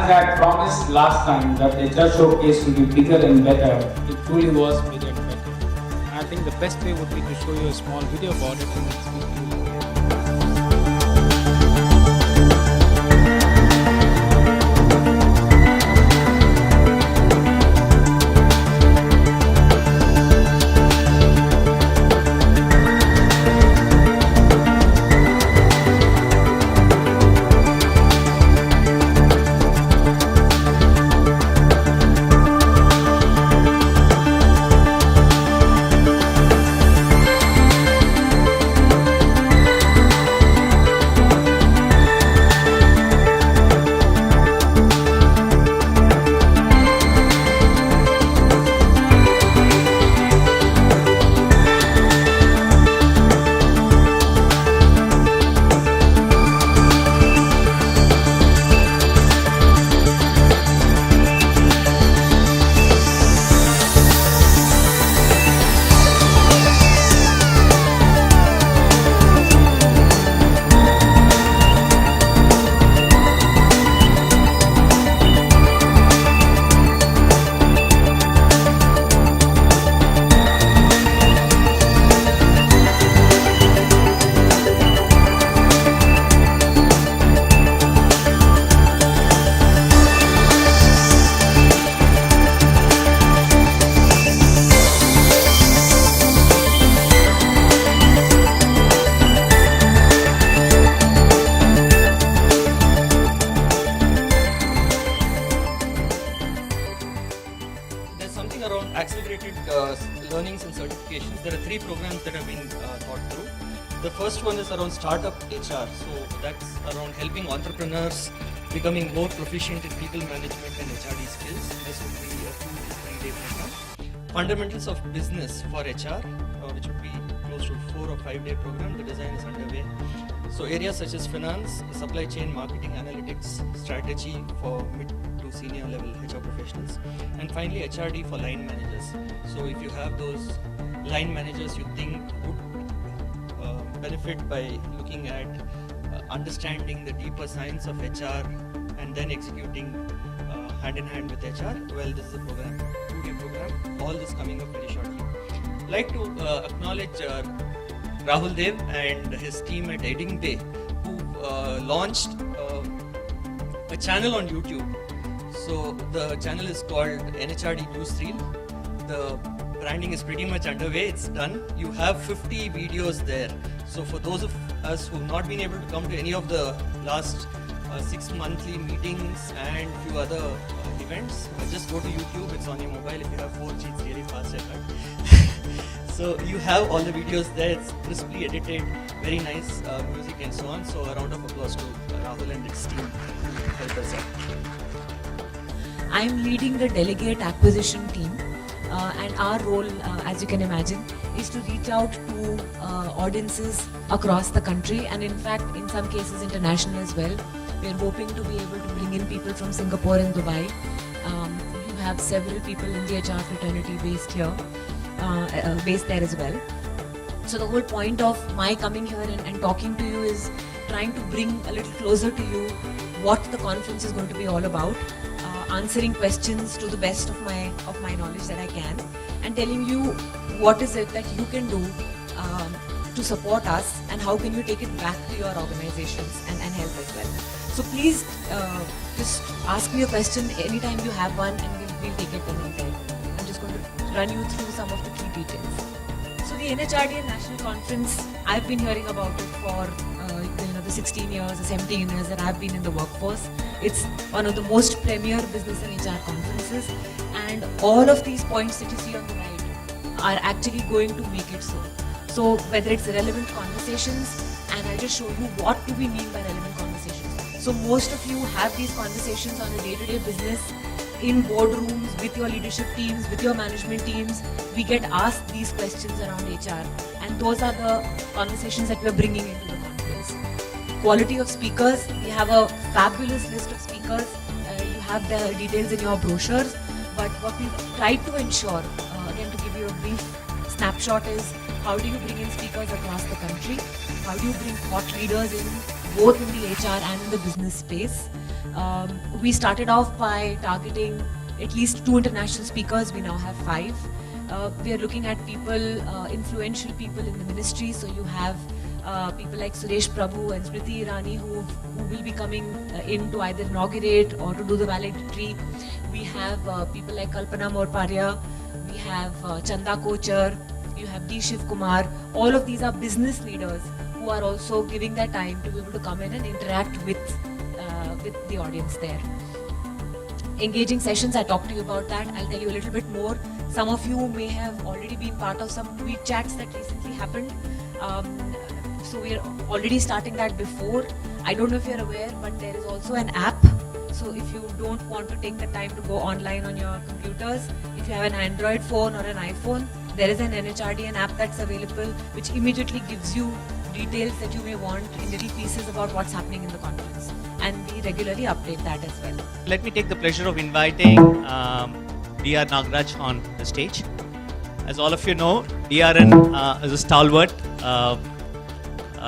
as I promised last time that the HR showcase will be bigger and better, it truly was bigger and better. And I think the best way would be to show you a small video about it and it's something around accelerated learnings and certifications. There are 3 programs that have been thought through. The first one is around startup HR. So that's around helping entrepreneurs becoming more proficient in people management and HRD skills. This would be a 2 to 3 day program. Fundamentals of business for HR, which would be close to 4 or 5 day program. The design is underway. So areas such as finance, supply chain, marketing, analytics, strategy for mid to senior level HR professionals, and finally HRD for line managers. So if you have those line managers you think would benefit by looking at understanding the deeper science of HR and then executing hand in hand with HR, well, this is a program, 2-day program, all this coming up very shortly. I'd like to acknowledge Rahul Dev and his team at Edingbay, who launched a channel on YouTube. So the channel is called NHRD Newsreel. The branding is pretty much underway, it's done. You have 50 videos there. So for those of us who have not been able to come to any of the last 6 monthly meetings and few other events, just go to YouTube, it's on your mobile. If you have 4G, it's really fast, I heard. So you have all the videos there, it's crisply edited, very nice music and so on. So a round of applause to Rahul and his team to help us out. I'm leading the delegate acquisition team and our role, as you can imagine, is to reach out to audiences across the country and in fact in some cases international as well. We're hoping to be able to bring in people from Singapore and Dubai. You have several people in the HR fraternity based here, based there as well. So the whole point of my coming here and talking to you is trying to bring a little closer to you what the conference is going to be all about, answering questions to the best of my knowledge that I can, and telling you what is it that you can do to support us and how can you take it back to your organizations and help as well. So please just ask me a question anytime you have one and we'll take it from there. I'm just going to run you through some of the key details. So the NHRDA National Conference, I've been hearing about it for the 16 years or 17 years that I've been in the workforce. It's one of the most premier business and HR conferences, and all of these points that you see on the right are actually going to make it so. So whether it's relevant conversations, and I'll just show you what do we mean by relevant conversations. So most of you have these conversations on a day-to-day business, in boardrooms, with your leadership teams, with your management teams. We get asked these questions around HR, and those are the conversations that we're bringing into the conference. Quality of speakers, we have a fabulous list of speakers. You have the details in your brochures, but what we've tried to ensure, again to give you a brief snapshot, is how do you bring in speakers across the country? How do you bring thought leaders in, both in the HR and in the business space? We started off by targeting at least 2 international speakers. We now have 5. We are looking at people, influential people in the ministry. So you have people like Suresh Prabhu and Smriti Irani who will be coming in to either inaugurate or to do the valedictory. We have people like Kalpana Morparia. We have Chanda Kochar. You have D. Shiv Kumar. All of these are business leaders who are also giving their time to be able to come in and interact with the audience there. Engaging sessions, I talked to you about that. I'll tell you a little bit more. Some of you may have already been part of some tweet chats that recently happened. So we are already starting that before. I don't know if you're aware, but there is also an app. So if you don't want to take the time to go online on your computers, if you have an Android phone or an iPhone, there is an NHRDN app that's available, which immediately gives you details that you may want in little pieces about what's happening in the conference. And we regularly update that as well. Let me take the pleasure of inviting DR Nagaraj on the stage. As all of you know, DRN is a stalwart,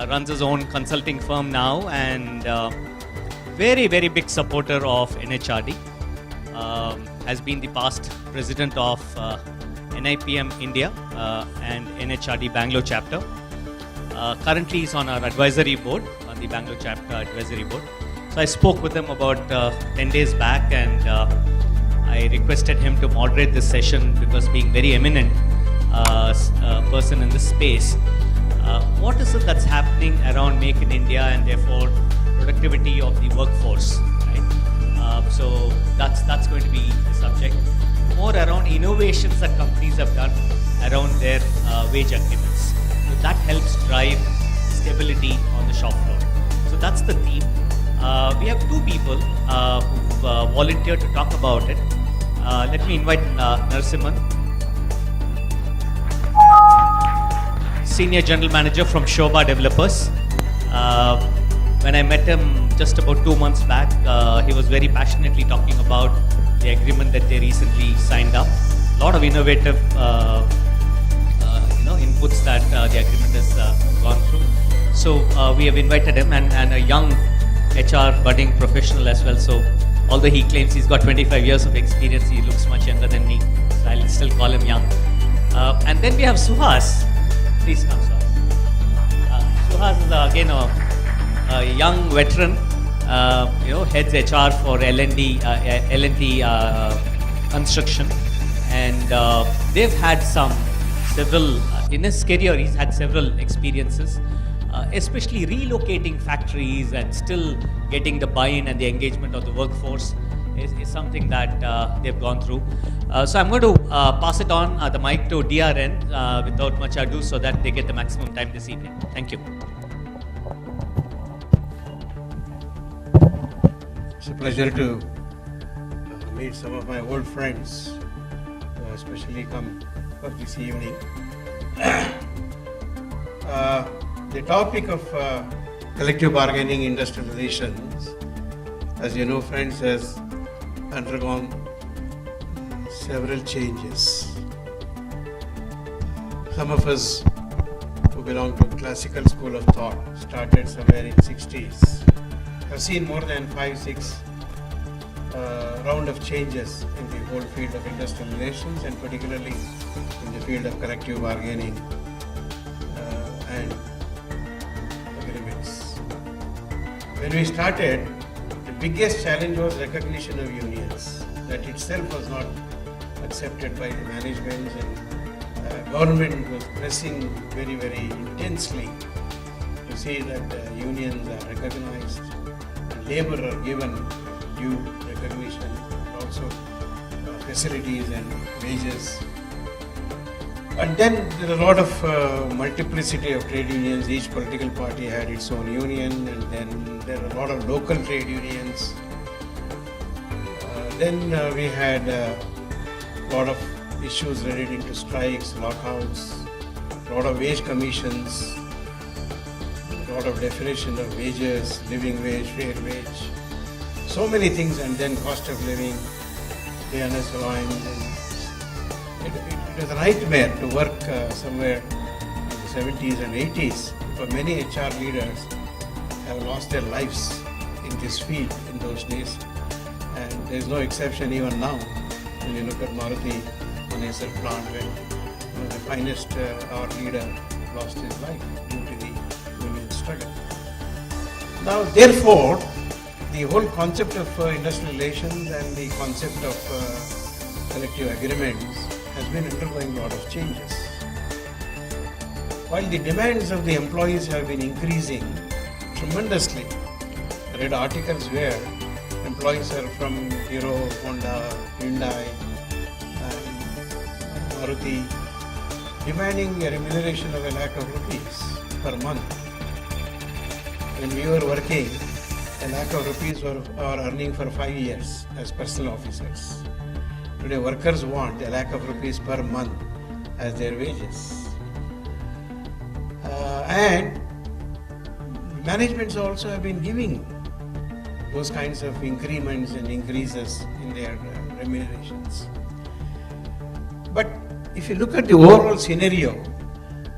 runs his own consulting firm now, and very, very big supporter of NHRD. Has been the past president of NIPM India and NHRD Bangalore chapter. Currently is on our advisory board, on the Bangalore chapter advisory board. So I spoke with him about 10 days back, and I requested him to moderate this session because being very eminent person in this space, what is it that's happening around Make in India and therefore productivity of the workforce, right? So that's going to be the subject. More around innovations that companies have done around their wage agreements. So that helps drive stability on the shop floor. So that's the theme. We have 2 people who've volunteered to talk about it. Let me invite Narasimhan, Senior General Manager from Shobha Developers. When I met him just about 2 months back, he was very passionately talking about the agreement that they recently signed up. A lot of innovative inputs that the agreement has gone through. So we have invited him, and a young HR budding professional as well. So although he claims he's got 25 years of experience, he looks much younger than me. So I'll still call him young. And then we have Suhas. Please come, Suhas. Suhas is again a young veteran. Heads HR for L&T Construction, and they've had several in his career. He's had several experiences, especially relocating factories and still getting the buy-in and the engagement of the workforce is something that they've gone through. So I'm going to pass it on the mic to DRN without much ado, so that they get the maximum time this evening. Thank you. It's a pleasure to meet some of my old friends, especially come for this evening. The topic of collective bargaining industrial relations, as you know, friends, has undergone several changes. Some of us who belong to classical school of thought started somewhere in 60s. I've seen more than 5-6 round of changes in the whole field of industrial relations, and particularly in the field of collective bargaining and agreements. When we started, the biggest challenge was recognition of unions. That itself was not accepted by the management, and government was pressing very, very intensely to see that unions are recognized. Labor are given due recognition, also facilities and wages. And then there are a lot of multiplicity of trade unions. Each political party had its own union, and then there are a lot of local trade unions. Then we had a lot of issues relating to strikes, lockouts, a lot of wage commissions, a lot of definition of wages, living wage, fair wage, so many things, and then cost of living, fairness allowance. It was a nightmare to work somewhere in the 70s and 80s, for many HR leaders have lost their lives in in this field in those days, and there is no exception even now. When you look at Maruti Manesar plant, when one of the finest, our leader, lost his life due to the union struggle. Now, therefore, the whole concept of industrial relations and the concept of collective agreements has been undergoing a lot of changes. While the demands of the employees have been increasing tremendously, I read articles where employees are from Hero, Honda, Hyundai, and Maruti demanding a remuneration of ₹1,00,000 per month. When we were working, ₹1,00,000 were earning for 5 years as personal officers. Today workers want ₹1,00,000 per month as their wages. And managements also have been giving those kinds of increments and increases in their remunerations. But if you look at the overall scenario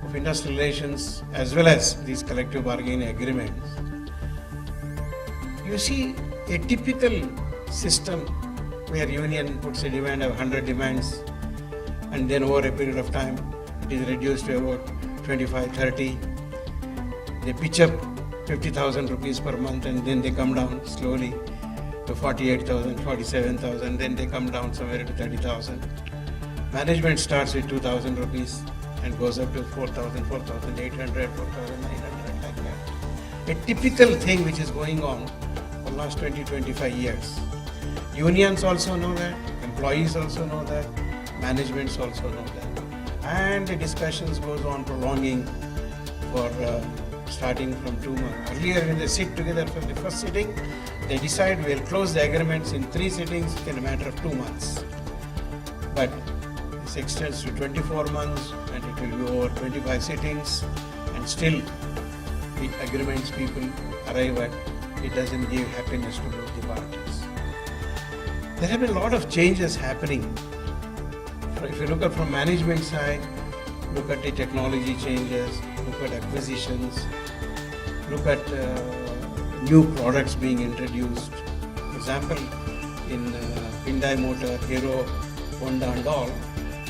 of industrial relations as well as these collective bargaining agreements, you see a typical system where union puts a demand of 100 demands, and then over a period of time it is reduced to about 25, 30. They pitch up ₹50,000 per month, and then they come down slowly to 48,000, 47,000, then they come down somewhere to 30,000. Management starts with ₹2,000 and goes up to 4,000, 4,800, 4,900, like that. A typical thing which is going on for the last 20, 25 years. Unions also know that, employees also know that, managements also know that. And the discussions goes on prolonging for starting from 2 months. Earlier when they sit together for the first sitting, they decide we'll close the agreements in 3 sittings in a matter of 2 months. But this extends to 24 months and it will be over 25 sittings, and still the agreements people arrive at, it doesn't give happiness to both the parties. There have been a lot of changes happening. If you look at from management side, look at the technology changes, look at acquisitions, look at new products being introduced. For example, in Hyundai Motor, Hero, Honda and all,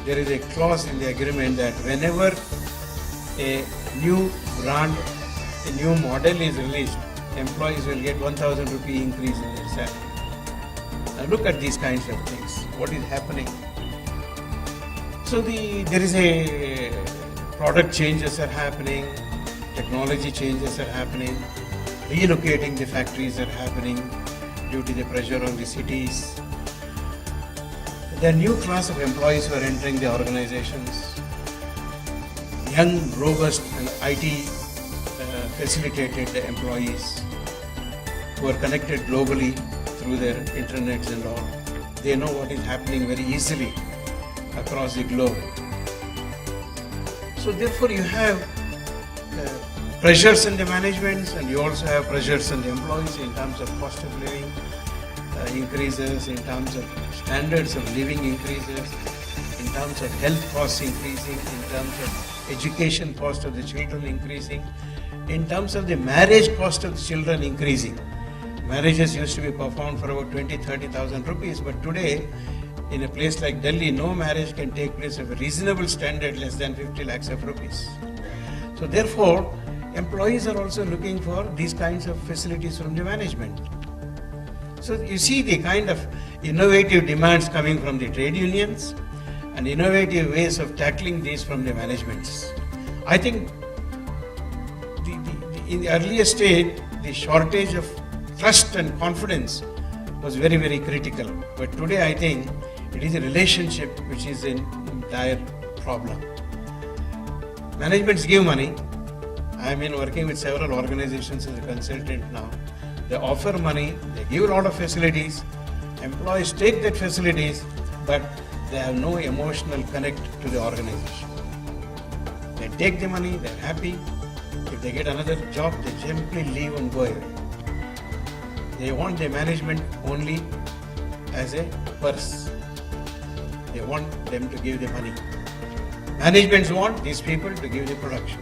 there is a clause in the agreement that whenever a new brand, a new model is released, employees will get ₹1,000 increase in their salary. Now look at these kinds of things. What is happening? So there is a product changes are happening, technology changes are happening, relocating the factories are happening due to the pressure on the cities. There are new class of employees who are entering the organizations, young, robust and IT facilitated employees who are connected globally through their internets and all. They know what is happening very easily across the globe. So therefore you have pressures in the managements, and you also have pressures on the employees in terms of cost of living increases, in terms of standards of living increases, in terms of health costs increasing, in terms of education cost of the children increasing, in terms of the marriage cost of the children increasing. Marriages used to be performed for about 20,000-30,000 rupees, but today in a place like Delhi, no marriage can take place of a reasonable standard less than 50 lakhs of rupees. So therefore, employees are also looking for these kinds of facilities from the management. So you see the kind of innovative demands coming from the trade unions and innovative ways of tackling these from the managements. I think in the earlier stage, the shortage of trust and confidence was very, very critical. But today I think it is a relationship which is in dire problem. Managements give money. I have been working with several organizations as a consultant now. They offer money, they give a lot of facilities. Employees take that facilities, but they have no emotional connect to the organization. They take the money, they're happy. If they get another job, they simply leave and go away. They want the management only as a purse. They want them to give the money. Managements want these people to give the production.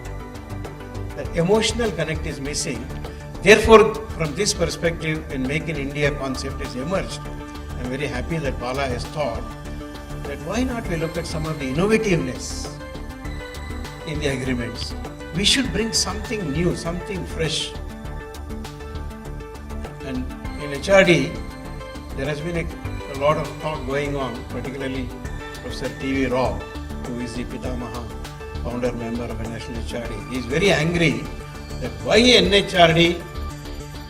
The emotional connect is missing. Therefore, from this perspective, when Make in India concept has emerged, I'm very happy that Bala has thought that why not we look at some of the innovativeness in the agreements. We should bring something new, something fresh. And in HRD, there has been a lot of talk going on, particularly Professor T.V. Rao, who is the Pitamaha, founder member of National HRD. He is very angry that why NHRD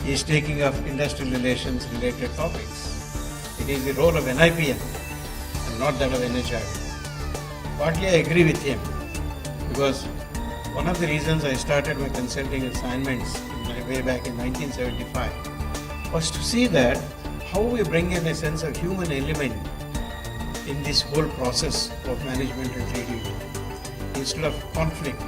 is taking up industrial relations related topics. It is the role of NIPM and not that of NHRD. Partly I agree with him, because one of the reasons I started my consulting assignments way back in 1975 was to see that how we bring in a sense of human element in this whole process of management and trade union. Instead of conflict,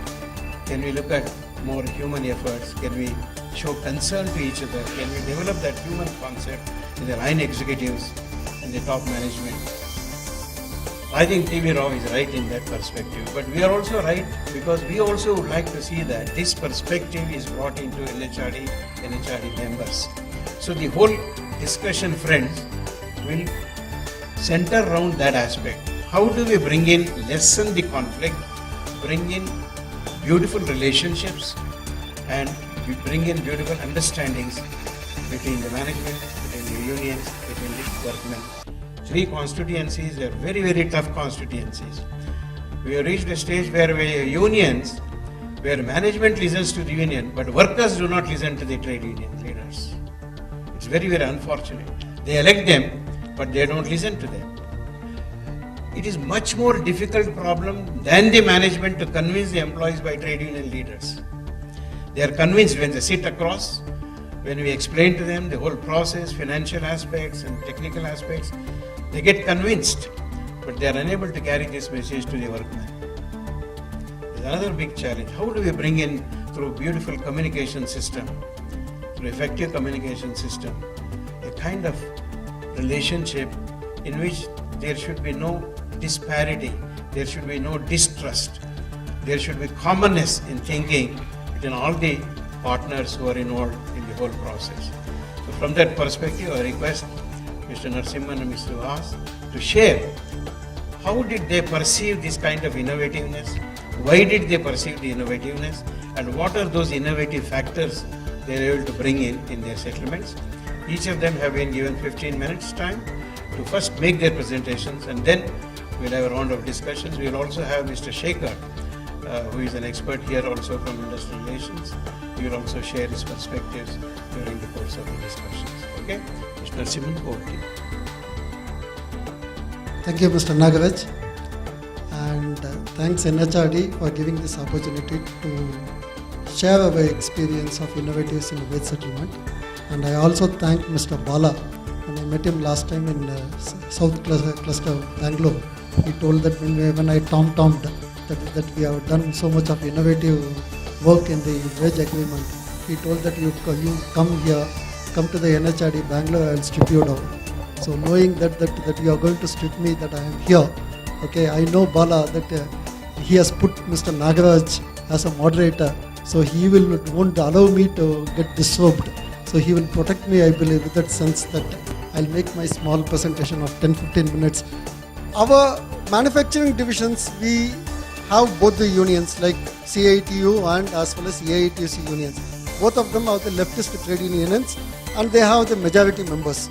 can we look at more human efforts? Can we show concern to each other? Can we develop that human concept in the line executives and the top management? I think T.V. Rao is right in that perspective, but we are also right because we also would like to see that this perspective is brought into NHRD members. So the whole discussion, friends, will center around that aspect. How do we bring in, lessen the conflict, bring in beautiful relationships, and we bring in beautiful understandings between the management, between the unions, between the workmen. 3 constituencies are very, very tough constituencies. We have reached a stage where we have unions, where management listens to the union, but workers do not listen to the trade union leaders. It's very, very unfortunate. They elect them, but they don't listen to them. It is much more difficult problem than the management to convince the employees by trade union leaders. They are convinced when they sit across, when we explain to them the whole process, financial aspects and technical aspects, they get convinced, but they are unable to carry this message to the workmen. There's another big challenge. How do we bring in, through beautiful communication system, through effective communication system, a kind of relationship in which there should be no disparity, there should be no distrust, there should be commonness in thinking between all the partners who are involved in the whole process. So from that perspective, I request Mr. Narasimhan and Mr. Vas to share how did they perceive this kind of innovativeness, why did they perceive the innovativeness, and what are those innovative factors they are able to bring in their settlements. Each of them have been given 15 minutes time to first make their presentations, and then we'll have a round of discussions. We'll also have Mr. Shekhar, who is an expert here also from industrial relations. He will also share his perspectives during the course of the discussions. Okay? Mr. Narasimhan, over to you. Thank you, Mr. Nagaraj, and thanks NHRD for giving this opportunity to share our experience of innovatives in wage settlement. And I also thank Mr. Bala. When I met him last time in South Cluster, Bangalore, he told that when I tom-tommed that we have done so much of innovative work in the wage agreement, he told that you come here, come to the NHRD Bangalore, I will strip you down. So knowing that you are going to strip me, that I am here, okay, I know Bala that he has put Mr. Nagaraj as a moderator, so he won't allow me to get disturbed. So he will protect me, I believe, with that sense that I'll make my small presentation of 10-15 minutes. Our manufacturing divisions, we have both the unions like CITU and as well as AITUC unions. Both of them are the leftist trade unions and they have the majority members.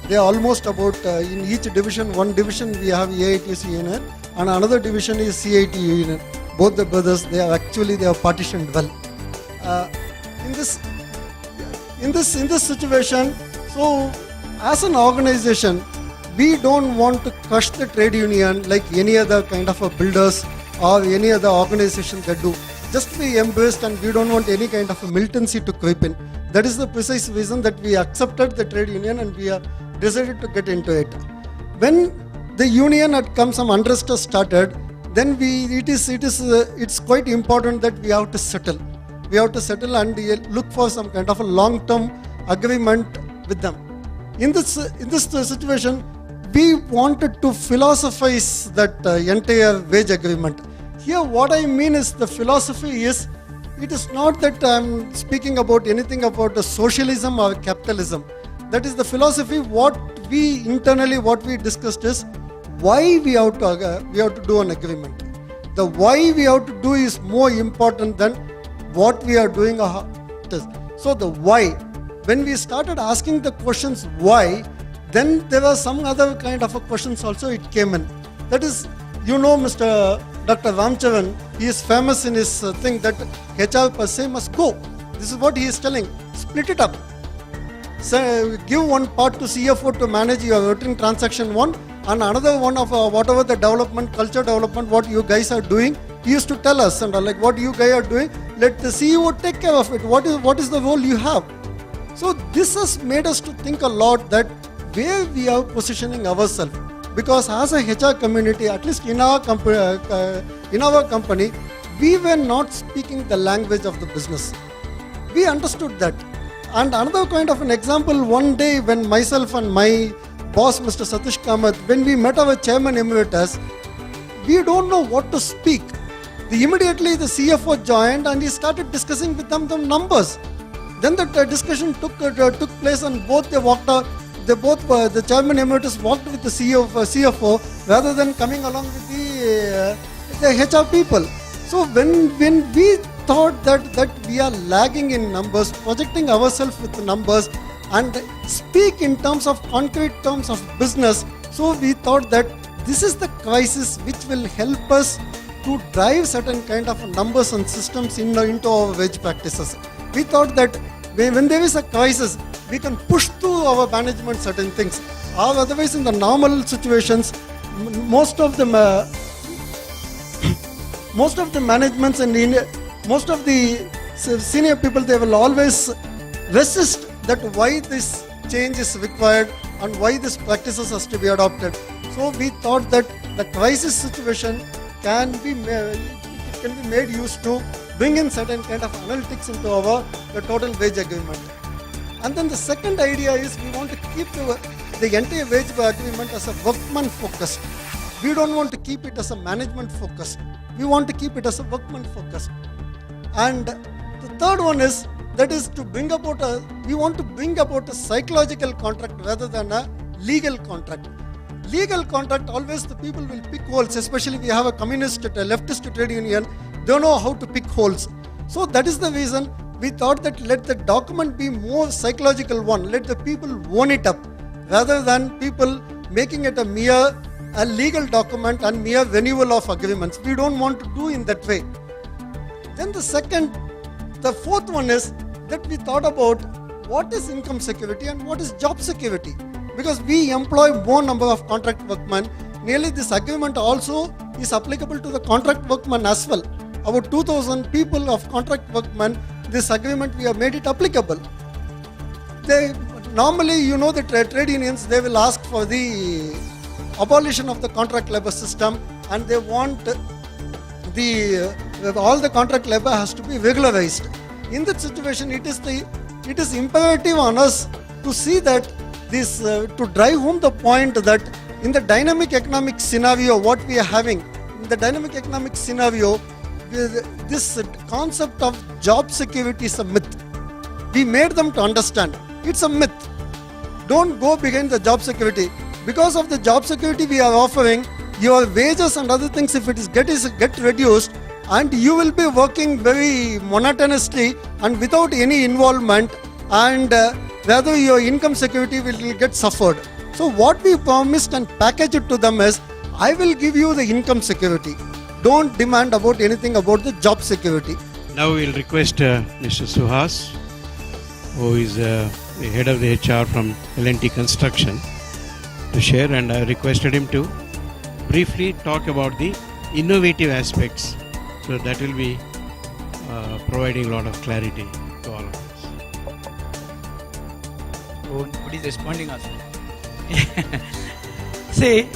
They are almost about, in each division, one division we have AITUC union and another division is CITU union. Both the brothers, they are partitioned well. In this situation, so as an organization, we don't want to crush the trade union like any other kind of a builders or any other organization that do. Just be embraced, and we don't want any kind of a militancy to creep in. That is the precise reason that we accepted the trade union and we are decided to get into it. When the union had come, some unrest has started, then it's quite important that we have to settle. We have to settle and look for some kind of a long-term agreement with them. In this situation, we wanted to philosophize that entire wage agreement. Here what I mean is the philosophy is it is not that I'm speaking about anything about the socialism or capitalism. That is the philosophy. What we internally, what we discussed is why we have to do an agreement. The why we have to do is more important than what we are doing or how it is. So the why, when we started asking the questions why, then there were some other kind of a questions also it came in. That is, Mr. Dr. Ramcharan, he is famous in his thing that HR per se must go. This is what he is telling. Split it up. So give one part to CFO to manage your routine transaction one, and another one of whatever the development, culture development, what you guys are doing. He used to tell us, and like what you guys are doing, let the CEO take care of it. What is the role you have? So this has made us to think a lot that where we are positioning ourselves. Because as a HR community, at least in our company, we were not speaking the language of the business. We understood that. And another kind of an example, one day when myself and my boss, Mr. Satish Kamath, when we met our chairman emeritus, we don't know what to speak. Immediately the CFO joined and he started discussing with them the numbers. Then the discussion took place and both they walked out. The chairman emeritus walked with the CFO rather than coming along with the HR people. So when we thought that we are lagging in numbers, projecting ourselves with the numbers and speak in terms of concrete terms of business, so we thought that this is the crisis which will help us to drive certain kind of numbers and systems into our wage practices. We thought that when there is a crisis, we can push through our management certain things. Or otherwise, in the normal situations, most of the managements and most of the senior people, they will always resist that why this change is required and why this practices has to be adopted. So we thought that the crisis situation can be made use to bring in certain kind of analytics into the total wage agreement. And then the second idea is we want to keep the entire wage agreement as a workman focused. We don't want to keep it as a management focused. We want to keep it as a workman focused. And the third one is to bring about we want to bring about a psychological contract rather than a legal contract. Legal contract, always the people will pick holes, especially we have a communist, a leftist trade union, they don't know how to pick holes. So that is the reason we thought that let the document be more psychological one, let the people own it up, rather than people making it a legal document and mere renewal of agreements. We don't want to do in that way. Then the fourth one is that we thought about what is income security and what is job security. Because we employ more number of contract workmen, nearly this agreement also is applicable to the contract workmen as well. About 2,000 people of contract workmen, this agreement we have made it applicable. Normally, the trade unions, they will ask for the abolition of the contract labor system, and they want all the contract labor has to be regularized. In that situation, it is imperative on us to see that this to drive home the point that in the dynamic economic scenario, what we are having, in the dynamic economic scenario, this concept of job security is a myth. We made them to understand it's a myth. Don't go behind the job security. Because of the job security we are offering, your wages and other things, if it is get reduced, and you will be working very monotonously and without any involvement, and rather your income security will get suffered. So what we promised and package it to them is, I will give you the income security. Don't demand about anything about the job security. Now we'll request Mr. Suhas, who is the head of the HR from L&T Construction, to share, and I requested him to briefly talk about the innovative aspects. So that will be providing a lot of clarity to all of us. Oh, nobody is responding also. See,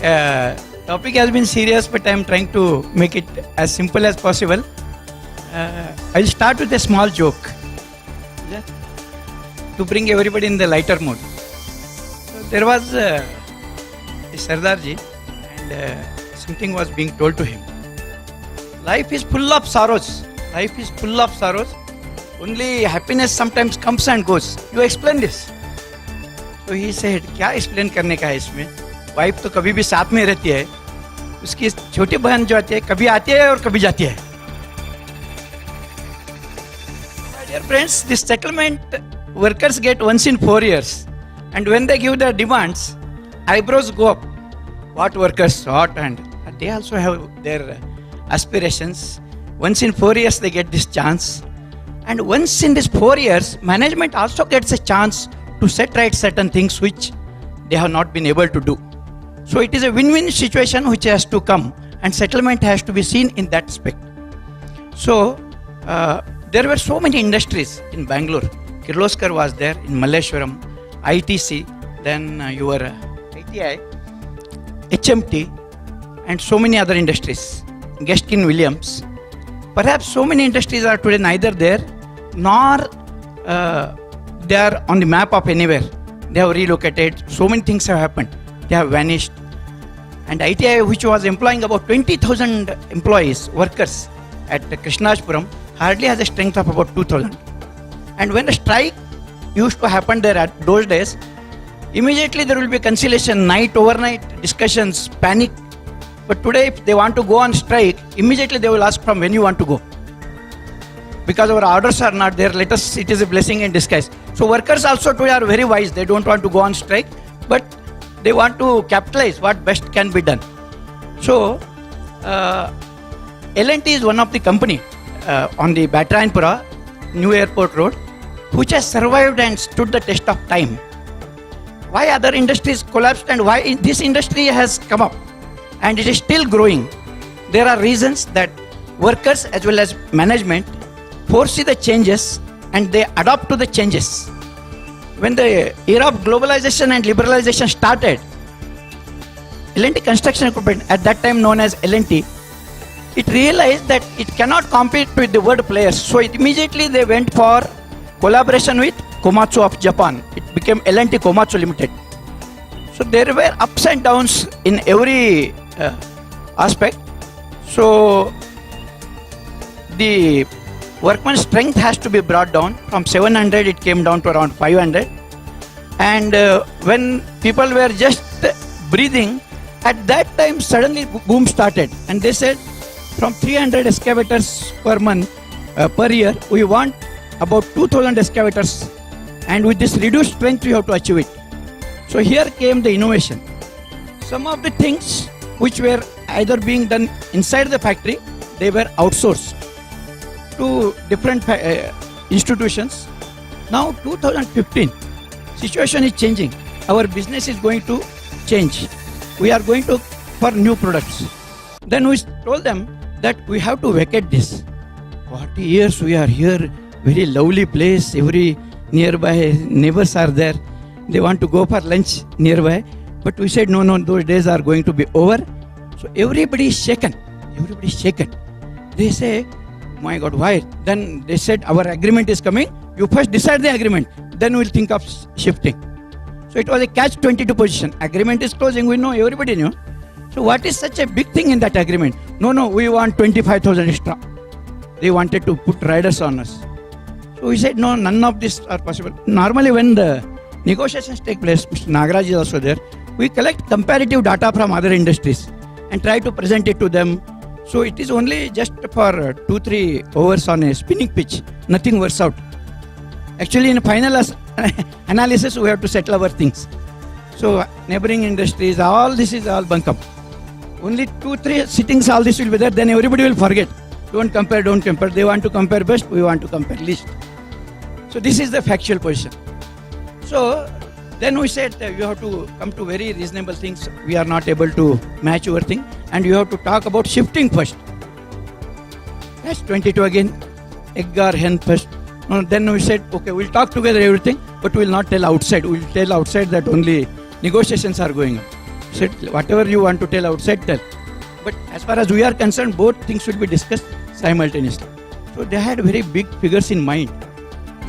topic has been serious, but I am trying to make it as simple as possible. I'll start with a small joke to bring everybody in the lighter mood. So there was a Sardarji, and something was being told to him. Life is full of sorrows. life is full of sorrows. Only happiness sometimes comes and goes. You explain this. So he said, क्या explain करने का है इसमें? Wife तो कभी भी साथ में रहती है. उसकी छोटी बहन जो आती है, कभी आती है और कभी जाती है. My dear friends, this settlement workers get once in 4 years. And when they give their demands, eyebrows go up. What workers sought, and they also have their aspirations. Once in 4 years they get this chance. And once in these 4 years, management also gets a chance to set right certain things which they have not been able to do. So it is a win-win situation which has to come, and settlement has to be seen in that aspect. So there were so many industries in Bangalore. Kirloskar was there, in Malleshwaram, ITC, then your ITI, HMT, and so many other industries. Gaskin Williams. Perhaps so many industries are today neither there nor they are on the map of anywhere. They have relocated. So many things have happened. They have vanished. And ITI, which was employing about 20,000 employees, workers at Krishnajpuram, hardly has a strength of about 2,000. And when a strike used to happen there at those days, immediately there will be conciliation, overnight discussions, panic. But today, if they want to go on strike, immediately they will ask from when you want to go. Because our orders are not there, let us, it is a blessing in disguise. So workers also today are very wise. They don't want to go on strike, but they want to capitalize what best can be done. So L&T is one of the company on the Batrayanpura, New Airport Road, which has survived and stood the test of time. Why other industries collapsed and why this industry has come up and it is still growing? There are reasons that workers as well as management foresee the changes and they adapt to the changes. When the era of globalization and liberalization started, L&T Construction Equipment, at that time known as L&T, it realized that it cannot compete with the world players. So immediately they went for collaboration with Komatsu of Japan. It became L&T Komatsu Limited. So there were ups and downs in every aspect. So the workman's strength has to be brought down. From 700 it came down to around 500. And when people were just breathing, at that time suddenly boom started. And they said from 300 excavators per month, per year, we want about 2,000 excavators. And with this reduced strength, we have to achieve it. So here came the innovation. Some of the things which were either being done inside the factory, they were outsourced to different institutions. Now 2015, situation is changing. Our business is going to change. We are going to for new products. Then we told them that we have to vacate this. 40 years we are here, very lovely place, every nearby neighbors are there. They want to go for lunch nearby. But we said, no, those days are going to be over. So everybody is shaken. Everybody is shaken. They say, my God, why? Then they said, our agreement is coming. You first decide the agreement. Then we'll think of shifting. So it was a catch-22 position. Agreement is closing. We know, everybody knew. So what is such a big thing in that agreement? No, we want 25,000 extra. They wanted to put riders on us. So we said, no, none of this are possible. Normally when the negotiations take place, Mr. Nagaraj is also there, we collect comparative data from other industries and try to present it to them. So it is only just for 2-3 overs on a spinning pitch. Nothing works out. Actually, in final analysis, we have to settle our things. So neighboring industries, all this is all bunkum. Only 2-3 sittings, all this will be there. Then everybody will forget. Don't compare. They want to compare best. We want to compare least. So this is the factual position. So then we said you have to come to very reasonable things. We are not able to match your thing, and you have to talk about shifting first. That's 22 again. Egg or hen first. No, then we said, okay, we'll talk together everything, but we'll not tell outside. We'll tell outside that only negotiations are going on. Said whatever you want to tell outside, tell. But as far as we are concerned, both things will be discussed simultaneously. So they had very big figures in mind.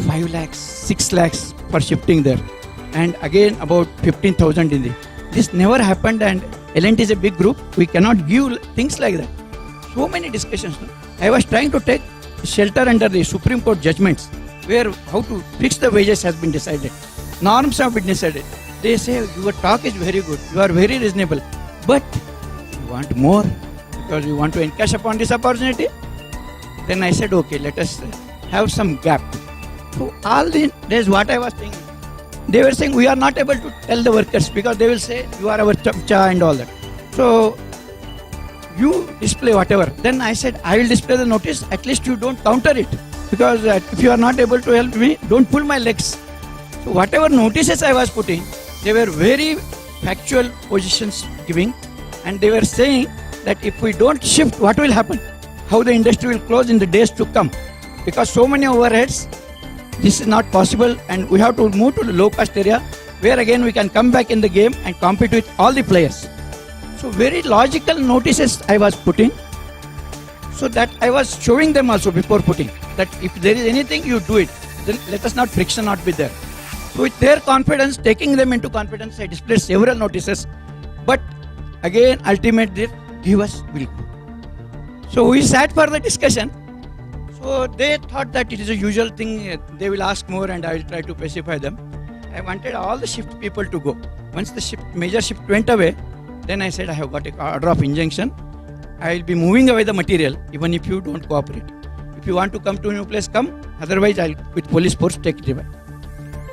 5 lakhs, 6 lakhs for shifting there. And again about 15,000 in the. This never happened, and L&T is a big group. We cannot give things like that. So many discussions. I was trying to take shelter under the Supreme Court judgments, where how to fix the wages has been decided. Norms have been decided. They say your talk is very good, you are very reasonable, but you want more because you want to encash upon this opportunity. Then I said, okay, let us have some gap. So all the days what I was thinking, they were saying we are not able to tell the workers because they will say you are our chamcha and all that. So you display whatever. Then I said I will display the notice. At least you don't counter it because if you are not able to help me, don't pull my legs. So whatever notices I was putting, they were very factual positions giving, and they were saying that if we don't shift, what will happen? How the industry will close in the days to come? Because so many overheads, this is not possible, and we have to move to the low-cost area, where again we can come back in the game and compete with all the players. So very logical notices I was putting, so that I was showing them also before putting, that if there is anything you do it, then let us not friction not be there. So with their confidence, taking them into confidence, I displayed several notices, but again ultimately give us will go. So we sat for the discussion. So they thought that it is a usual thing, they will ask more and I will try to pacify them. I wanted all the shift people to go. Once the major shift went away, then I said I have got an order of injunction. I will be moving away the material even if you don't cooperate. If you want to come to a new place, come. Otherwise, I'll with police force take it away.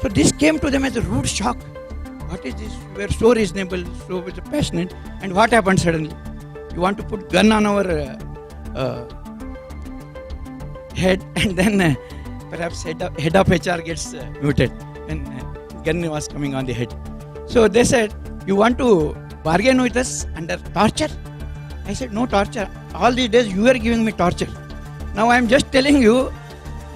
So this came to them as a rude shock. What is this? You were so reasonable, so passionate, and what happened suddenly? You want to put gun on our head, and then perhaps head of HR gets muted, and gun was coming on the head. So they said, you want to bargain with us under torture? I said, no torture. All these days you were giving me torture. Now I am just telling you,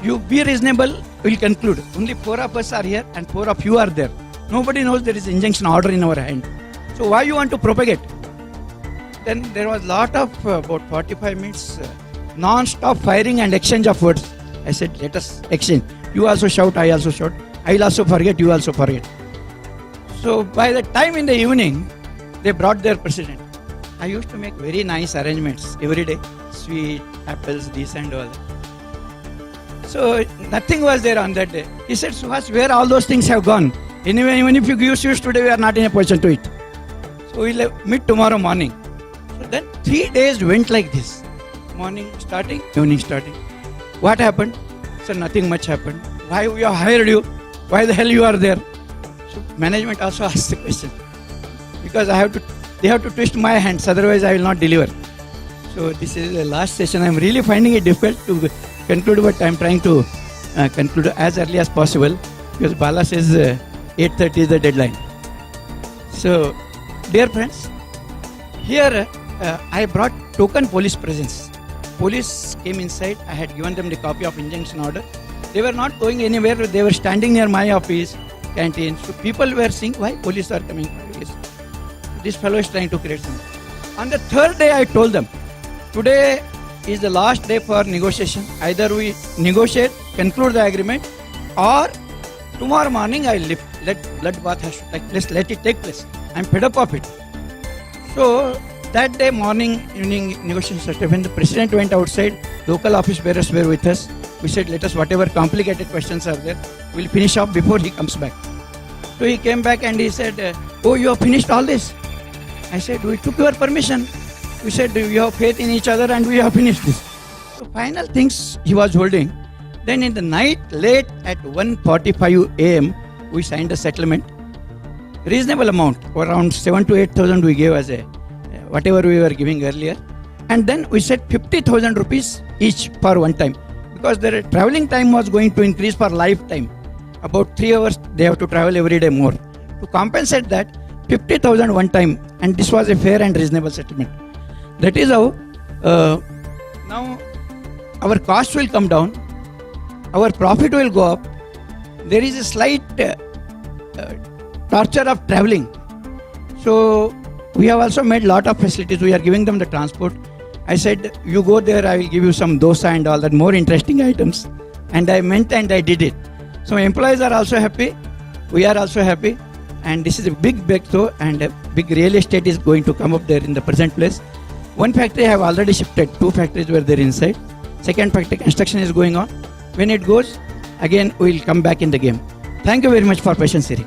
you be reasonable, we'll conclude. Only 4 of us are here and 4 of you are there. Nobody knows there is injunction order in our hand. So why you want to propagate? Then there was lot of about 45 minutes non-stop firing and exchange of words. I said, let us exchange. You also shout, I also shout. I will also forget, you also forget. So by the time in the evening, they brought their president. I used to make very nice arrangements every day. Sweet, apples, this and all. So nothing was there on that day. He said, Suhas, where all those things have gone? Anyway, even if you give sweets today, we are not in a position to eat. So we'll meet tomorrow morning. So then 3 days went like this. Morning starting, evening starting. What happened? So nothing much happened. Why we have hired you? Why the hell you are there? So management also asked the question. Because they have to twist my hands, otherwise I will not deliver. So this is the last session. I am really finding it difficult to conclude, but I am trying to conclude as early as possible, because Bala says 8:30 is the deadline. So, dear friends, here I brought token police presence. Police came inside. I had given them the copy of injunction order. They were not going anywhere. They were standing near my office, canteen. So people were saying, why police are coming? This fellow is trying to create something. On the 3rd day, I told them, today is the last day for negotiation. Either we negotiate, conclude the agreement, or tomorrow morning I lift. Let bloodbath has to take place. Let it take place. I'm fed up of it. So that day morning, evening negotiation started. When the president went outside, local office bearers were with us. We said, let us, whatever complicated questions are there, we'll finish off before he comes back. So he came back and he said, oh, you have finished all this? I said, we took your permission. We said, we have faith in each other and we have finished this. So final things he was holding. Then in the night, late at 1:45 a.m., we signed a settlement. Reasonable amount, around 7,000 to 8,000 we gave as a, whatever we were giving earlier. And then we said 50,000 rupees each for one time. Because their traveling time was going to increase for lifetime. About 3 hours they have to travel every day more. To compensate that, 50,000 one time, and this was a fair and reasonable settlement. That is how now our cost will come down, our profit will go up. There is a slight torture of traveling. So we have also made lot of facilities. We are giving them the transport. I said, you go there, I will give you some dosa and all that, more interesting items. And I meant and I did it. So employees are also happy. We are also happy. And this is a big breakthrough, and a big real estate is going to come up there in the present place. One factory I have already shifted. 2 factories were there inside. Second factory construction is going on. When it goes, again we will come back in the game. Thank you very much for patience hearing.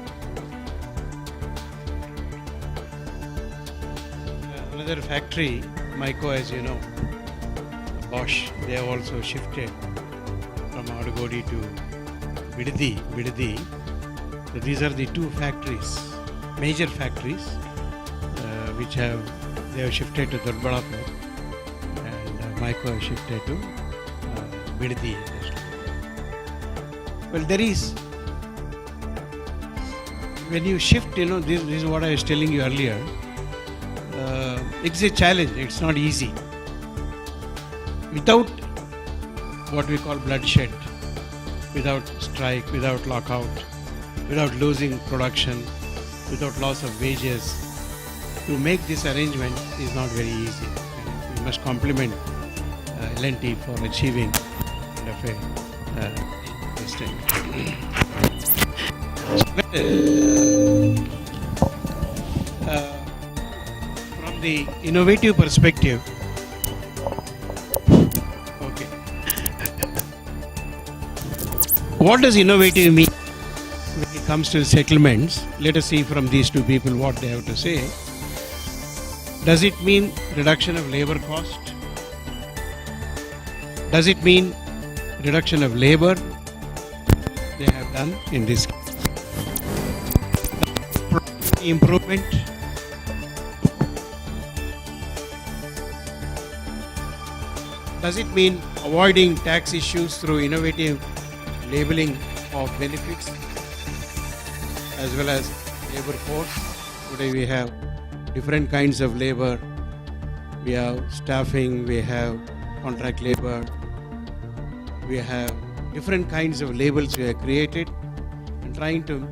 Another factory, Myco, as you know, Bosch, they have also shifted from Adugodi to Bidadi. So these are the two factories, major factories, which they have shifted to Doddaballapur, and Myco has shifted to Bidadi. Well, there is, when you shift, this is what I was telling you earlier. It's a challenge, it's not easy. Without what we call bloodshed, without strike, without lockout, without losing production, without loss of wages, to make this arrangement is not very easy. And we must compliment L&T for achieving this thing. From the innovative perspective, okay. What does innovative mean when it comes to settlements? Let us see from these two people what they have to say. Does it mean reduction of labor cost? Does it mean reduction of labor? They have done in this case. Improvement. Does it mean avoiding tax issues through innovative labeling of benefits as well as labor force? Today we have different kinds of labor. We have staffing, we have contract labor, we have different kinds of labels we have created, and trying to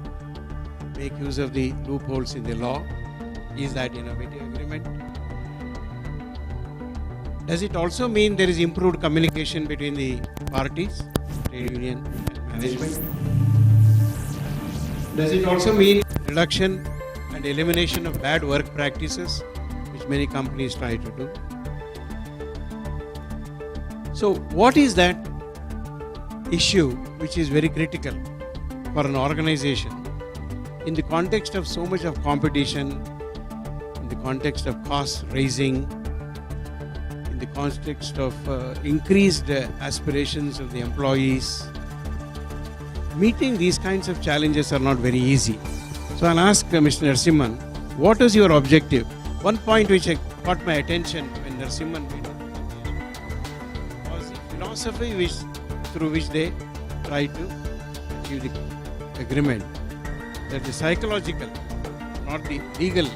make use of the loopholes in the law. Is that innovative agreement? Does it also mean there is improved communication between the parties, trade union and management? Does it also mean reduction and elimination of bad work practices, which many companies try to do? So what is that issue which is very critical for an organization in the context of so much of competition, in the context of cost raising, in the context of increased aspirations of the employees? Meeting these kinds of challenges are not very easy. So I'll ask Mr. Narasimhan, what was your objective? One point which caught my attention when Narasimhan made it was the philosophy through which they tried to achieve the agreement. That the psychological, not the legal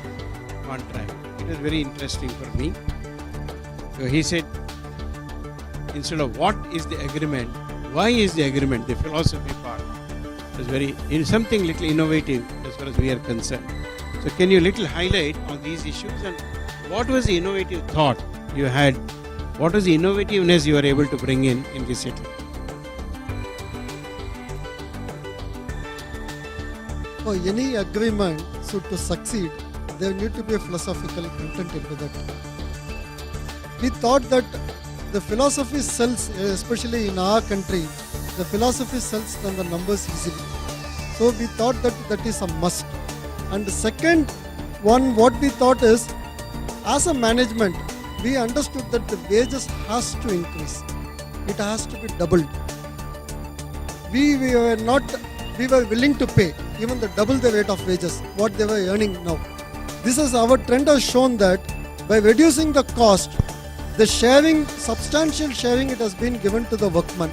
contract. It was very interesting for me. So he said, instead of what is the agreement, why is the agreement, the philosophy part was something little innovative as far as we are concerned. So can you little highlight on these issues and what was the innovative thought you had? What was the innovativeness you were able to bring in this settlement? For any agreement, so to succeed, there need to be a philosophical content into that. We thought that the philosophy sells, especially in our country, the philosophy sells than the numbers easily. So we thought that is a must. And the second one, what we thought is, as a management, we understood that the wages has to increase. It has to be doubled. We were willing to pay even the double the rate of wages, what they were earning now. This is our trend has shown that by reducing the cost, the sharing, substantial sharing, it has been given to the workman.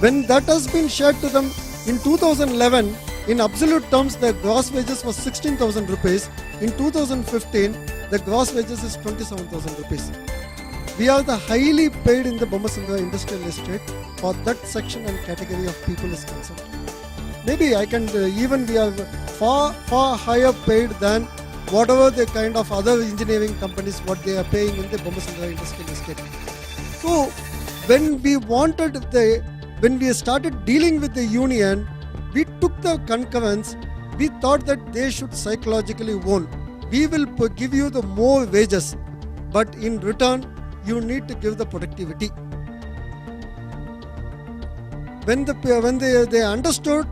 When that has been shared to them in 2011, in absolute terms, the gross wages was 16,000 rupees. In 2015, the gross wages is 27,000 rupees. We are the highly paid in the Bommasandra industrial estate for that section and category of people is concerned. Maybe I can even we are far higher paid than whatever the kind of other engineering companies what they are paying in the Bommasandra industrial estate. So when we started dealing with the union, we took the concurrence. We thought that they should psychologically own. We will give you the more wages, but in return you need to give the productivity. when they understood,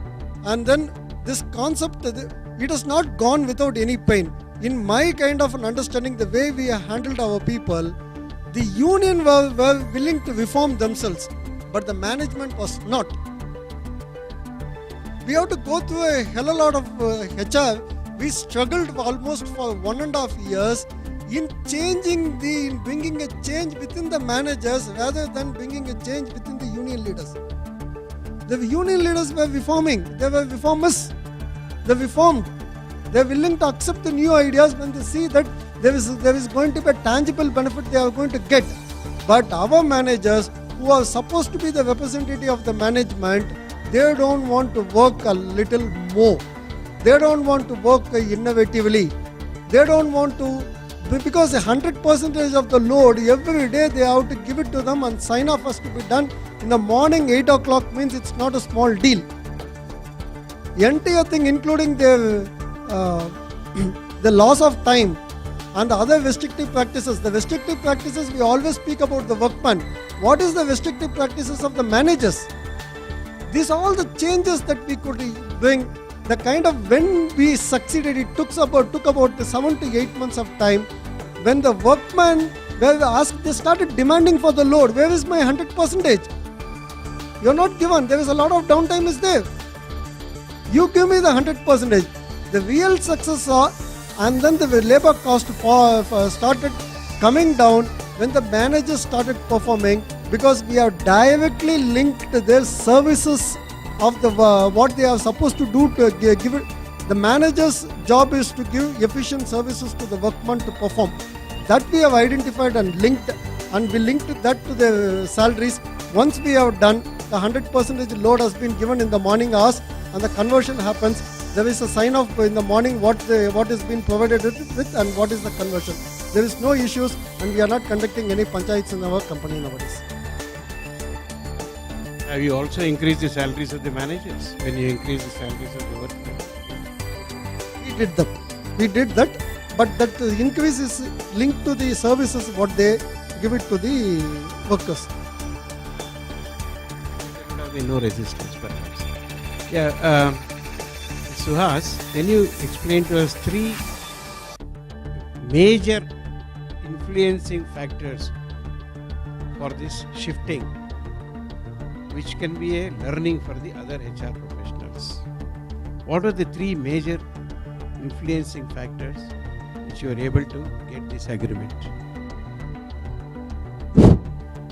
and then this concept, it has not gone without any pain. In my kind of an understanding, the way we handled our people, the union were willing to reform themselves, but the management was not. We have to go through a hell of a lot of HR. We struggled almost for 1.5 years in bringing a change within the managers rather than bringing a change within the union leaders. The union leaders were reforming. They were reformers. They reformed. They are willing to accept the new ideas when they see that there is going to be a tangible benefit they are going to get. But our managers, who are supposed to be the representative of the management, they don't want to work a little more. They don't want to work innovatively. They don't want to, because 100% of the load every day they have to give it to them, and sign off has to be done in the morning 8 o'clock means it's not a small deal. The entire thing, including the loss of time and the other restrictive practices. The restrictive practices, we always speak about the workman. What is the restrictive practices of the managers? These are all the changes that we could bring. The kind of, when we succeeded, it took about 7 to 8 months of time. When the workmen were asked, they started demanding for the load. Where is my 100%? You're not given. There is a lot of downtime is there. You give me the 100%. The real success saw, and then the labor cost started coming down when the managers started performing, because we have directly linked their services of the what they are supposed to do to give it. The manager's job is to give efficient services to the workman to perform. That we have identified and linked, and we linked that to the salaries. Once we have done, the 100% load has been given in the morning hours, and the conversion happens. There is a sign off in the morning what is being provided with and what is the conversion. There is no issues, and we are not conducting any panchayats in our company nowadays. Have you also increased the salaries of the managers when you increase the salaries of the workers? We did that, but that increase is linked to the services what they give it to the workers. There would have been no resistance perhaps. Yeah, Suhas, can you explain to us 3 major influencing factors for this shifting, which can be a learning for the other HR professionals? What are the 3 major influencing factors which you are able to get this agreement?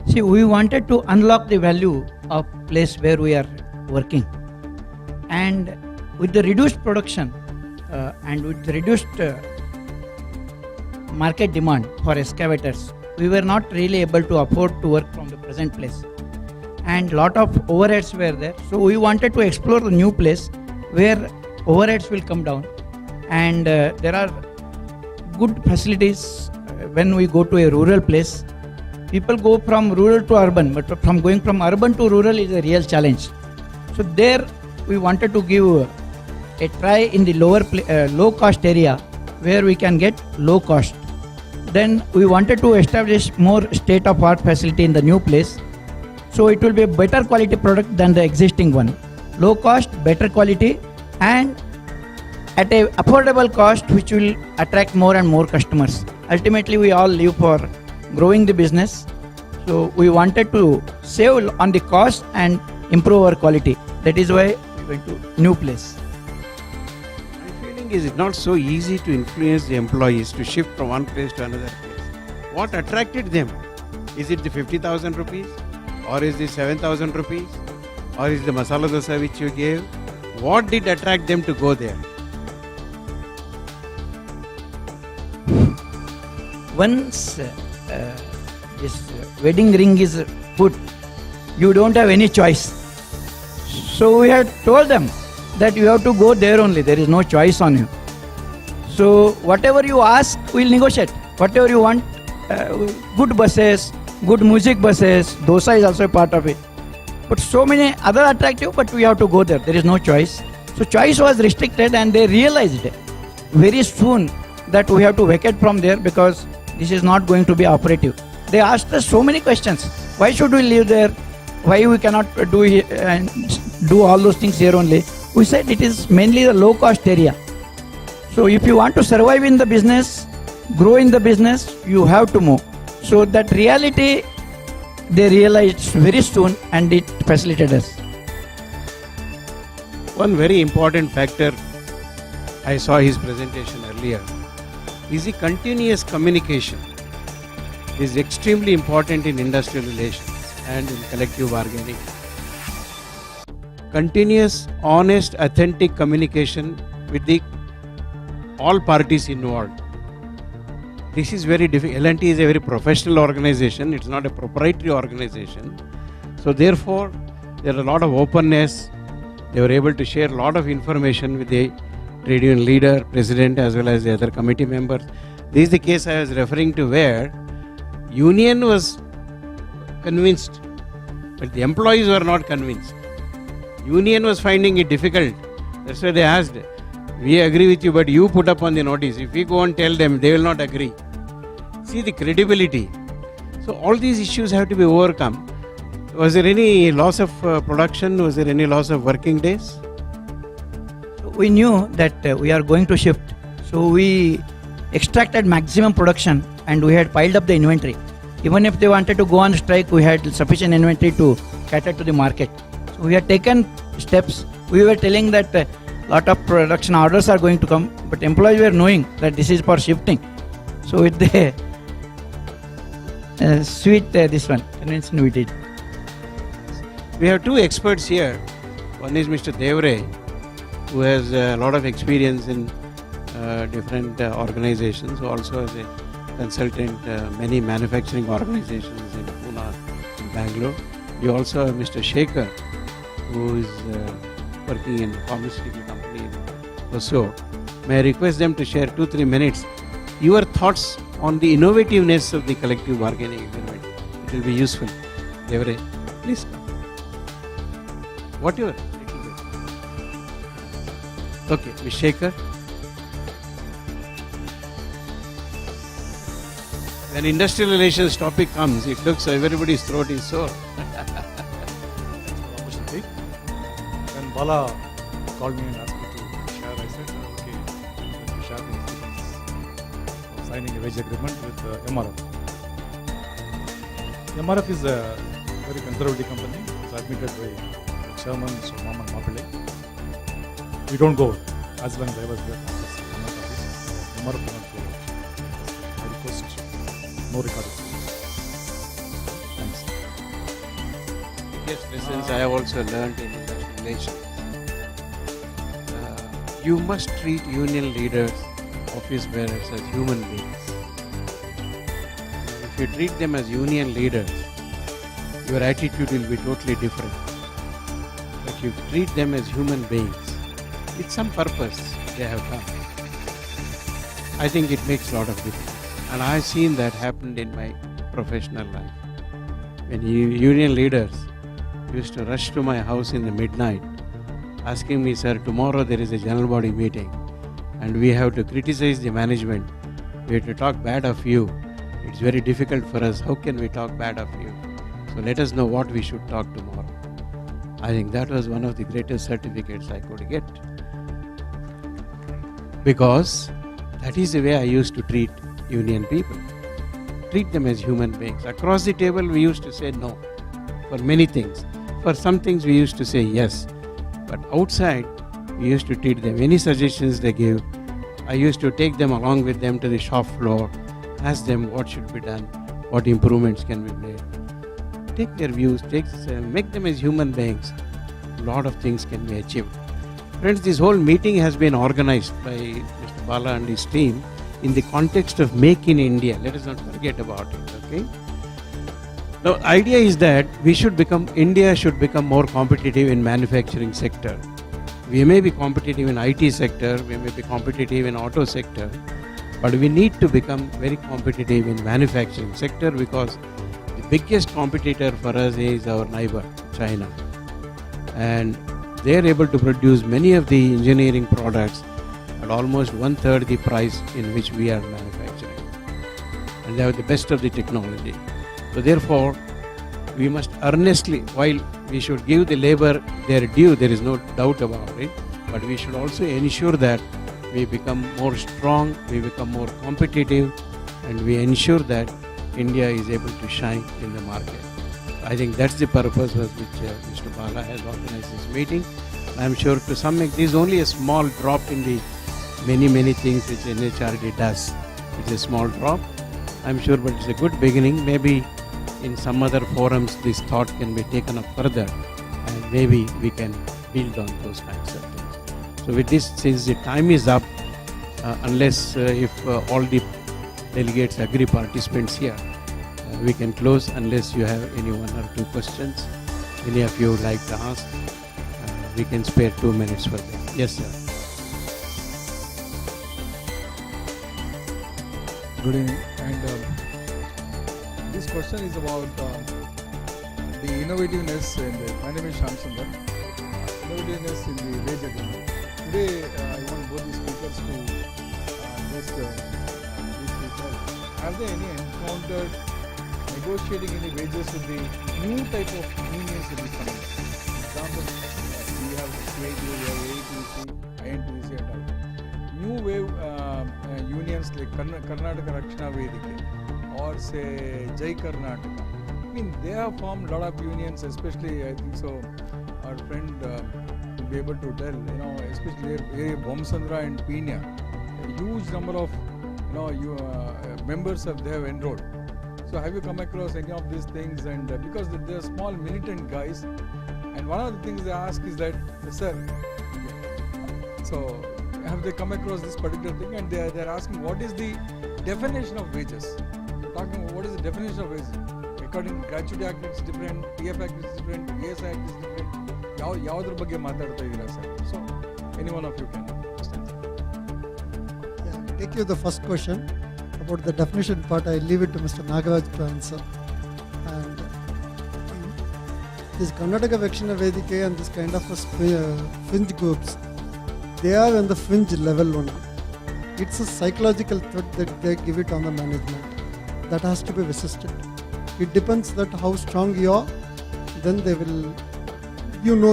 See, we wanted to unlock the value of place where we are working, and with the reduced production and with the reduced market demand for excavators, we were not really able to afford to work from the present place, and lot of overheads were there. So we wanted to explore the new place where overheads will come down, and there are good facilities when we go to a rural place. People go from rural to urban, but from going from urban to rural is a real challenge. So there we wanted to give a try in the low cost area where we can get low cost. Then we wanted to establish more state of art facility in the new place, so it will be a better quality product than the existing one. Low cost, better quality, and at a affordable cost which will attract more and more customers. Ultimately we all live for growing the business, so we wanted to save on the cost and improve our quality. That is why we went to new place. My feeling is it's not so easy to influence the employees to shift from one place to another place. What attracted them? Is it the 50,000 rupees? Or is it 7,000 rupees? Or is the masala dosa which you gave? What did attract them to go there? Once this wedding ring is put, you don't have any choice. So we had told them that you have to go there only. There is no choice on you. So whatever you ask, we'll negotiate. Whatever you want, good buses, good music buses, dosa is also a part of it. But so many other attractive, but we have to go there. There is no choice. So choice was restricted, and they realized very soon that we have to vacate from there because this is not going to be operative. They asked us so many questions. Why should we live there? why we cannot do all those things here only. We said it is mainly the low cost area. So if you want to survive in the business, grow in the business, you have to move. So that reality they realized very soon and it facilitated us. One very important factor, I saw his presentation earlier, is the continuous communication. Is extremely important in industrial relations and in collective bargaining. Continuous, honest, authentic communication with the all parties involved. This is very difficult. L&T is a very professional organization. It's not a proprietary organization. So therefore, there are a lot of openness. They were able to share a lot of information with the trade union leader, president, as well as the other committee members. This is the case I was referring to where union was convinced, but the employees were not convinced. Union was finding it difficult. That's why they asked, we agree with you, but you put up on the notice. If we go and tell them, they will not agree. See the credibility. So all these issues have to be overcome. Was there any loss of production? Was there any loss of working days? We knew that we are going to shift. So we extracted maximum production and we had piled up the inventory. Even if they wanted to go on strike, we had sufficient inventory to cater to the market. So we had taken steps. We were telling that a lot of production orders are going to come, but employees were knowing that this is for shifting. So with the this one, convention we did. We have two experts here. One is Mr. Devre, who has a lot of experience in different organizations, also as a consultant, many manufacturing organizations in Pune and Bangalore. We also have Mr. Shekhar, who is working in a pharmaceutical company in Hosur. May I request them to share 2-3 minutes your thoughts on the innovativeness of the collective bargaining agreement. It will be useful. Devre, please come. Whatever. Okay, Ms. Shekhar. When industrial relations topic comes, it looks everybody's throat is sore. Opportunity. When Bala called me and asked me to share, I said, okay, let me share the experience of signing a wage agreement with MRF. MRF is a very conservative company. It's admitted by the chairman, Mr. Maman Mapille. We don't go as long as I was there. MRF will not go. I request no recording. Thanks. Biggest lessons I have also learned in industrial relations. You must treat union leaders, office bearers as human beings. If you treat them as union leaders, your attitude will be totally different. But if you treat them as human beings, with some purpose they have come, I think it makes a lot of difference. And I have seen that happened in my professional life. When union leaders used to rush to my house in the midnight, asking me, sir, tomorrow there is a general body meeting and we have to criticize the management. We have to talk bad of you. It's very difficult for us. How can we talk bad of you? So let us know what we should talk tomorrow. I think that was one of the greatest certificates I could get. Because that is the way I used to treat union people. Treat them as human beings. Across the table we used to say no for many things. For some things we used to say yes. But outside we used to treat them. Any suggestions they give, I used to take them along with them to the shop floor, ask them what should be done, what improvements can be made. Take their views, make them as human beings. A lot of things can be achieved. Friends, this whole meeting has been organized by Mr. Bala and his team in the context of Make in India. Let us not forget about it, okay? Now, the idea is that India should become more competitive in manufacturing sector. We may be competitive in IT sector, we may be competitive in auto sector, but we need to become very competitive in manufacturing sector because the biggest competitor for us is our neighbor, China. And they are able to produce many of the engineering products at almost 1/3 the price in which we are manufacturing. And they have the best of the technology. So therefore, we must earnestly, while we should give the labor their due, there is no doubt about it, but we should also ensure that we become more strong, we become more competitive, and we ensure that India is able to shine in the market. I think that's the purpose with which Mr. Bala has organized this meeting. I am sure to some extent, this is only a small drop in the many things which NHRD does. It's a small drop, I'm sure, but it's a good beginning. Maybe in some other forums this thought can be taken up further, and maybe we can build on those kinds of things. So with this, since the time is up, unless if all the delegates agree, participants here, we can close unless you have any one or two questions any of you would like to ask. We can spare 2 minutes for that. Yes, sir. Good evening. And this question is about the innovativeness in the, my name is Shyam Sundar, innovativeness in the wage agreement. Today, I want both the speakers to just brief people. Have they any encountered negotiating any wages with the new type of unions that is coming? For example, we have CIT, we have AITC, INTC and all. New wave unions like Karnataka Rakshana Vedike or say Jai Karnataka. I mean, they have formed a lot of unions, especially I think so. Our friend will be able to tell, especially area Bomsandra and Pina, a huge number of members they have enrolled. So have you come across any of these things? And because they are small militant guys, and one of the things they ask is that, sir, so have they come across this particular thing? And they are asking what is the definition of wages? They're talking what is the definition of wages? According to Gratuity Act it's different, PF Act is different, ES Act is different. ಯಾವ್ದ್ರ ಬಗ್ಗೆ ಮಾತಾಡ್ತಾ ಇದ್ದೀರಾ sir? So any one of you can just answer. Yeah, I'll take you the first question about the definition part. I leave it to Mr. Nagaraj to answer. And this Karnataka Rakshana Vedike and this kind of fringe groups, they are on the fringe level only. It's a psychological threat that they give it on the management. That has to be resisted. It depends that how strong you are, then they will,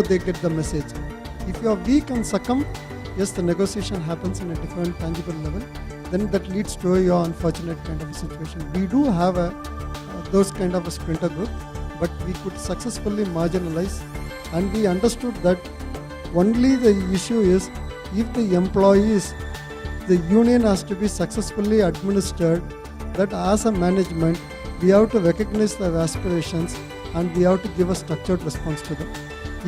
they get the message. If you are weak and succumb, yes, the negotiation happens in a different tangible level, then that leads to your unfortunate kind of a situation. We do have those kind of a splinter group, but we could successfully marginalize, and we understood that only the issue is if the employees, the union has to be successfully administered, that as a management, we have to recognize their aspirations and we have to give a structured response to them.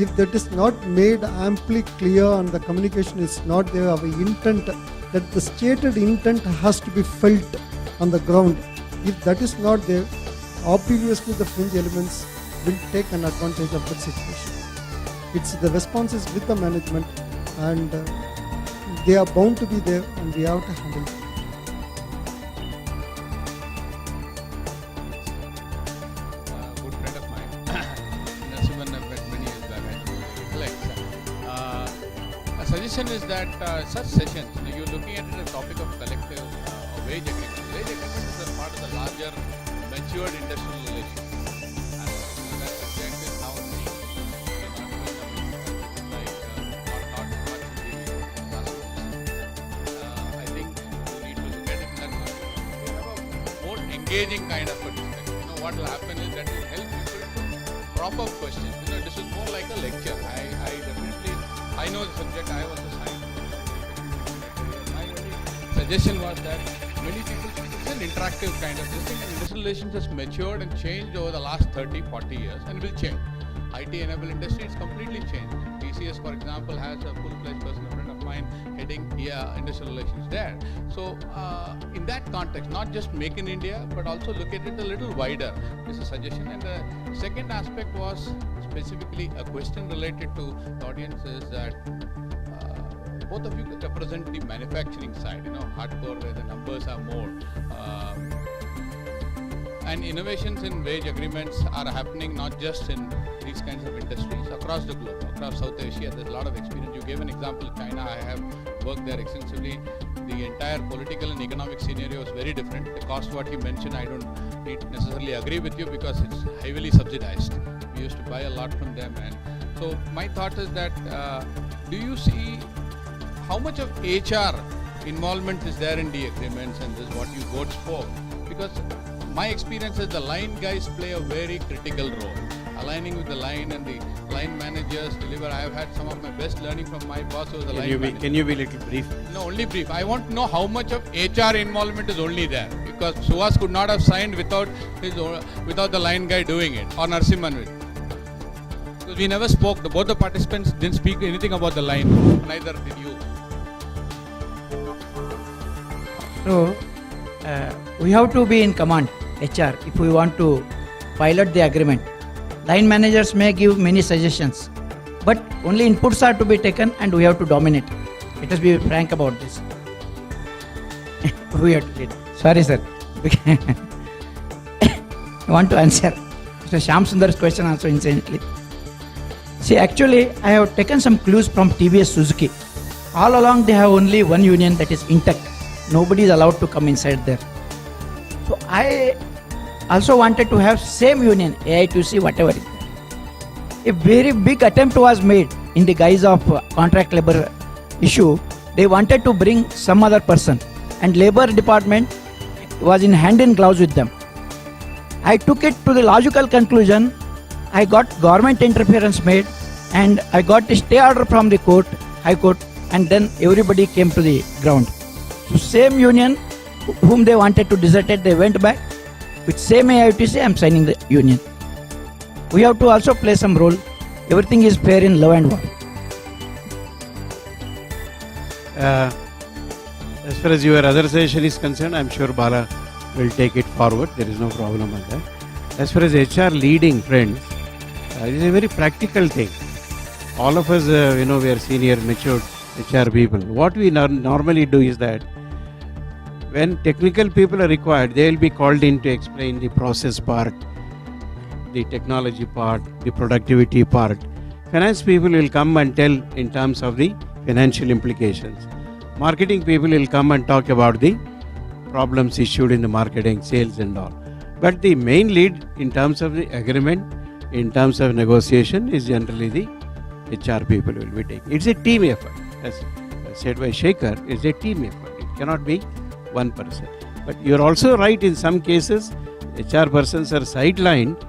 If that is not made amply clear and the communication is not there, our intent, that the stated intent has to be felt on the ground. If that is not there, obviously the fringe elements will take an advantage of that situation. It's the response is with the management, and they are bound to be there, and we have to handle it. Good friend of mine, Narasimhan, I've met many years back, I recollect. A suggestion is that such sessions, you're looking at the topic of collective wage agreement. Wage agreement is a part of the larger matured industrial relations. And that subject is now seen like not much in the classrooms. I think you need to look at it that way. We have a more engaging kind of a discussion. What will happen is that will help people to prop up questions. This is more like a lecture. I know the subject, I was assigned. My only suggestion was that many people, it's an interactive kind of thing, and industrial relations has matured and changed over the last 30, 40 years and will change. IT-enabled industry, it's completely changed. TCS, for example, has a full-fledged person, a friend of mine, heading industrial relations there. So, in that context, not just make in India, but also look at it a little wider. This is a suggestion. And the second aspect was specifically a question related to the audience is that both of you represent the manufacturing side, hardcore where the numbers are more. And innovations in wage agreements are happening not just in these kinds of industries, across the globe, across South Asia. There's a lot of experience. You gave an example, China. I have worked there extensively. the entire political and economic scenario is very different. The cost what you mentioned, I don't necessarily agree with you because it's heavily subsidized. We used to buy a lot from them, and so my thought is that do you see how much of HR involvement is there in the agreements, and this is what you both spoke? Because my experience is the line guys play a very critical role, aligning with the line and the line managers deliver. I have had some of my best learning from my boss who was the line manager. Can you be a little brief? No, only brief. I want to know how much of HR involvement is only there, because Suhas could not have signed without the line guy doing it, or Narasimhan with. Because we never spoke. Both the participants didn't speak anything about the line. Neither did you. So, we have to be in command, HR, if we want to pilot the agreement. Line managers may give many suggestions, but only inputs are to be taken and we have to dominate. Let us be frank about this. We have to lead. Sorry, sir. I want to answer Mr. Shyam Sundar's question also incidentally. See, actually, I have taken some clues from TVS Suzuki. All along, they have only one union, that is intact. Nobody is allowed to come inside there. So I also wanted to have same union, AITC, whatever it is. A very big attempt was made in the guise of contract labor issue. They wanted to bring some other person, and labor department was in hand in gloves with them. I took it to the logical conclusion. I got government interference made, and I got a stay order from the court, High Court, and then everybody came to the ground. So same union whom they wanted to desert it, they went back. With same AITC, I am signing the union. We have to also play some role. Everything is fair in love and war. As far as your other suggestion is concerned, I'm sure Bala will take it forward. There is no problem on that. As far as HR leading, friends, it is a very practical thing. All of us, we are senior, matured HR people. What we normally do is that when technical people are required, they will be called in to explain the process part, the technology part, the productivity part. Finance people will come and tell in terms of the financial implications. Marketing people will come and talk about the problems issued in the marketing, sales and all. But the main lead in terms of the agreement, in terms of negotiation, is generally the HR people will be taking. It's a team effort. As said by Shekhar, it's a team effort. It cannot be one person. But you're also right, in some cases, HR persons are sidelined,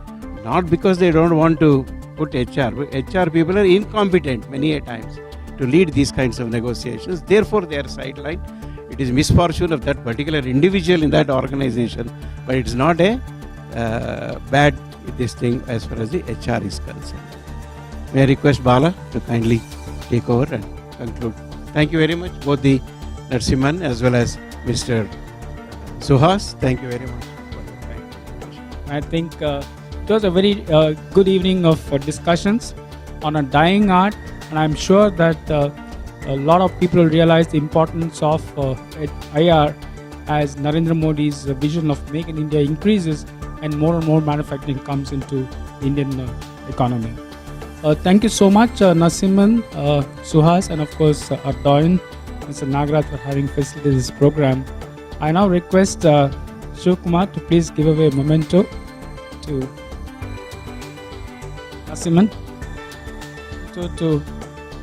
not because they don't want to put HR, but HR people are incompetent many a times to lead these kinds of negotiations. Therefore, they are sidelined. It is misfortune of that particular individual in that organization, but it's not a bad this thing as far as the HR is concerned. May I request Bala to kindly take over and conclude. Thank you very much, both the Narasimhan as well as Mr. Suhas. Thank you very much for your time. I think it was a very good evening of discussions on a dying art, and I'm sure that a lot of people realize the importance of IR as Narendra Modi's vision of Make in India increases and more manufacturing comes into the Indian economy. Thank you so much, Narasimhan, Suhas, and of course our Doyen, Mr. Nagraj, for having facilitated this program. I now request Shivkumar to please give away a memento to Narasimhan, to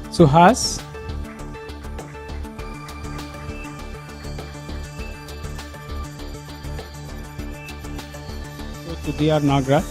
Suhas, to D.R. Nagraj.